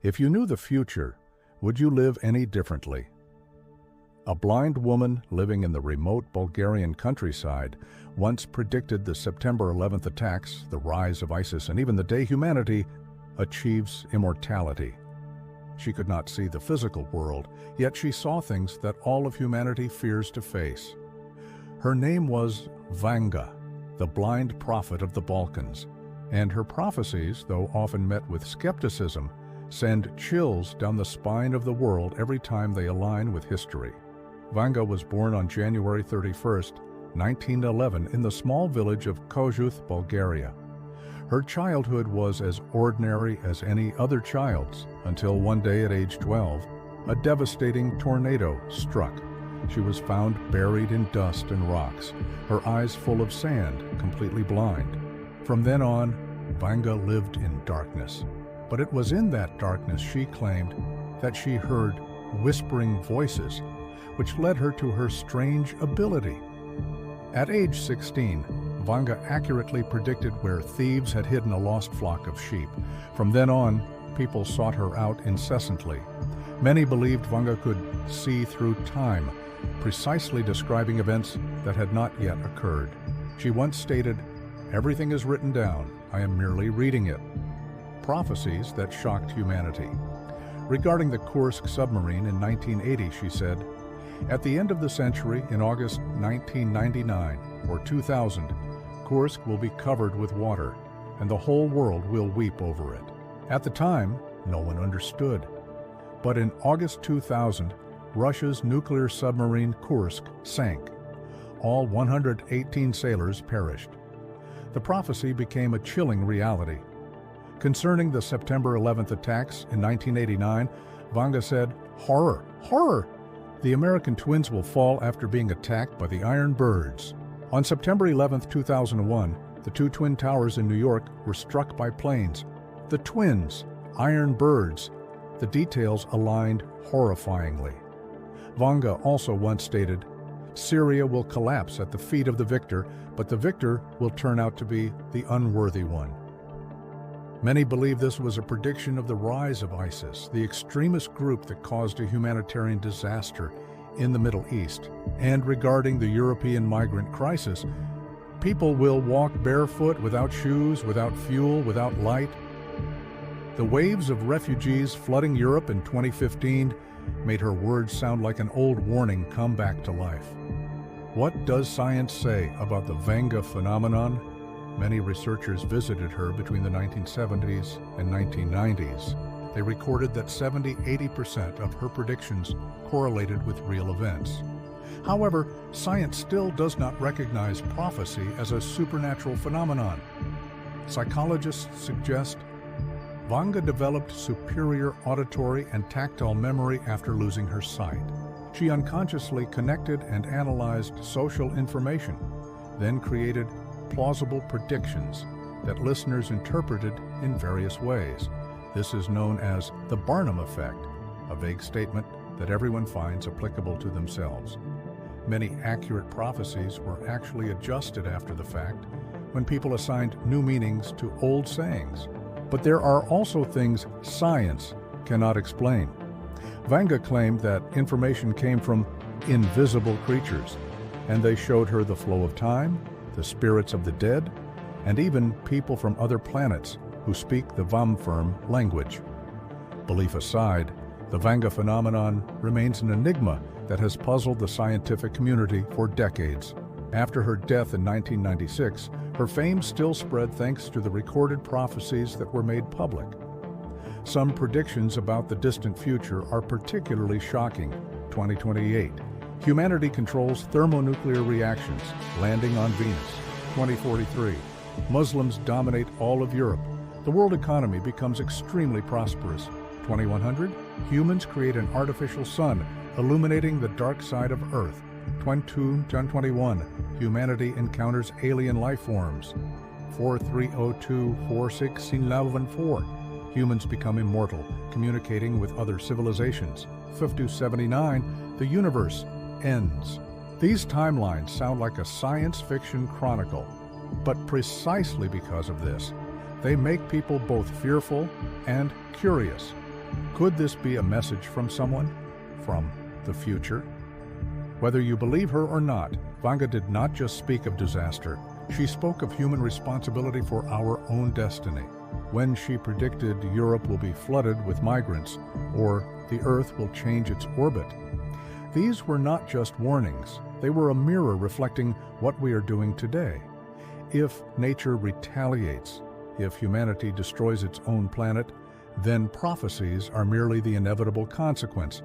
If you knew the future, would you live any differently? A blind woman living in the remote Bulgarian countryside once predicted the September 11th attacks, the rise of ISIS, and even the day humanity achieves immortality. She could not see the physical world, yet she saw things that all of humanity fears to face. Her name was Vanga, the blind prophet of the Balkans, and her prophecies, though often met with skepticism, send chills down the spine of the world every time they align with history. Vanga was born on January 31, 1911, in the small village of Kossuth, Bulgaria. Her childhood was as ordinary as any other child's, until one day at age 12, a devastating tornado struck. She was found buried in dust and rocks, her eyes full of sand, completely blind. From then on, Vanga lived in darkness. But it was in that darkness, she claimed, that she heard whispering voices, which led her to her strange ability. At age 16, Vanga accurately predicted where thieves had hidden a lost flock of sheep. From then on, people sought her out incessantly. Many believed Vanga could see through time, precisely describing events that had not yet occurred. She once stated, "Everything is written down, I am merely reading it." Prophecies that shocked humanity. Regarding the Kursk submarine in 1980, she said, "At the end of the century, in August 1999 or 2000, Kursk will be covered with water, and the whole world will weep over it." At the time, no one understood. But in August 2000, Russia's nuclear submarine Kursk sank. All 118 sailors perished. The prophecy became a chilling reality. Concerning the September 11th attacks in 1989, Vanga said, "Horror, horror! The American twins will fall after being attacked by the Iron Birds." On September 11, 2001, the two twin towers in New York were struck by planes. The twins, Iron Birds. The details aligned horrifyingly. Vanga also once stated, "Syria will collapse at the feet of the victor, but the victor will turn out to be the unworthy one." Many believe this was a prediction of the rise of ISIS, the extremist group that caused a humanitarian disaster in the Middle East. And regarding the European migrant crisis, people will walk barefoot, without shoes, without fuel, without light. The waves of refugees flooding Europe in 2015 made her words sound like an old warning come back to life. What does science say about the Vanga phenomenon? Many researchers visited her between the 1970s and 1990s. They recorded that 70–80% of her predictions correlated with real events. However, science still does not recognize prophecy as a supernatural phenomenon. Psychologists suggest Vanga developed superior auditory and tactile memory after losing her sight. She unconsciously connected and analyzed social information, then created plausible predictions that listeners interpreted in various ways. This is known as the Barnum effect, a vague statement that everyone finds applicable to themselves. Many accurate prophecies were actually adjusted after the fact when people assigned new meanings to old sayings. But there are also things science cannot explain. Vanga claimed that information came from invisible creatures, and they showed her the flow of time, the spirits of the dead, and even people from other planets who speak the Vamfirm language. Belief aside, the Vanga phenomenon remains an enigma that has puzzled the scientific community for decades. After her death in 1996, her fame still spread thanks to the recorded prophecies that were made public. Some predictions about the distant future are particularly shocking. 2028. Humanity controls thermonuclear reactions, landing on Venus. 2043. Muslims dominate all of Europe. The world economy becomes extremely prosperous. 2100. Humans create an artificial sun, illuminating the dark side of Earth. 2221. Humanity encounters alien life forms. 4302461114. Humans become immortal, communicating with other civilizations. 5279. The universe ends. These timelines sound like a science fiction chronicle, but precisely because of this, they make people both fearful and curious. Could this be a message from someone? From the future? Whether you believe her or not, Vanga did not just speak of disaster. She spoke of human responsibility for our own destiny. When she predicted Europe will be flooded with migrants, or the Earth will change its orbit, these were not just warnings. They were a mirror reflecting what we are doing today. If nature retaliates, if humanity destroys its own planet, then prophecies are merely the inevitable consequence.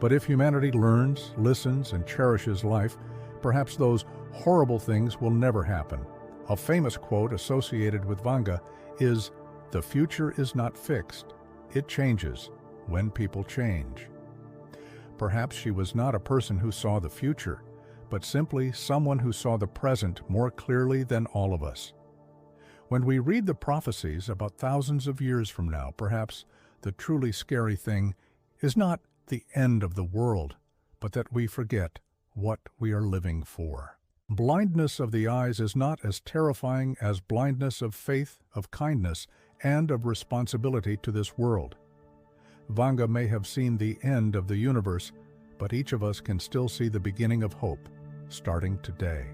But if humanity learns, listens, and cherishes life, perhaps those horrible things will never happen. A famous quote associated with Vanga is, "The future is not fixed. It changes when people change." Perhaps she was not a person who saw the future, but simply someone who saw the present more clearly than all of us. When we read the prophecies about thousands of years from now, perhaps the truly scary thing is not the end of the world, but that we forget what we are living for. Blindness of the eyes is not as terrifying as blindness of faith, of kindness, and of responsibility to this world. Vanga may have seen the end of the universe, but each of us can still see the beginning of hope, starting today.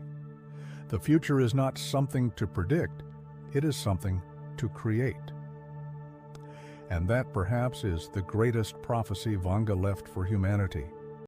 The future is not something to predict, it is something to create. And that perhaps is the greatest prophecy Vanga left for humanity.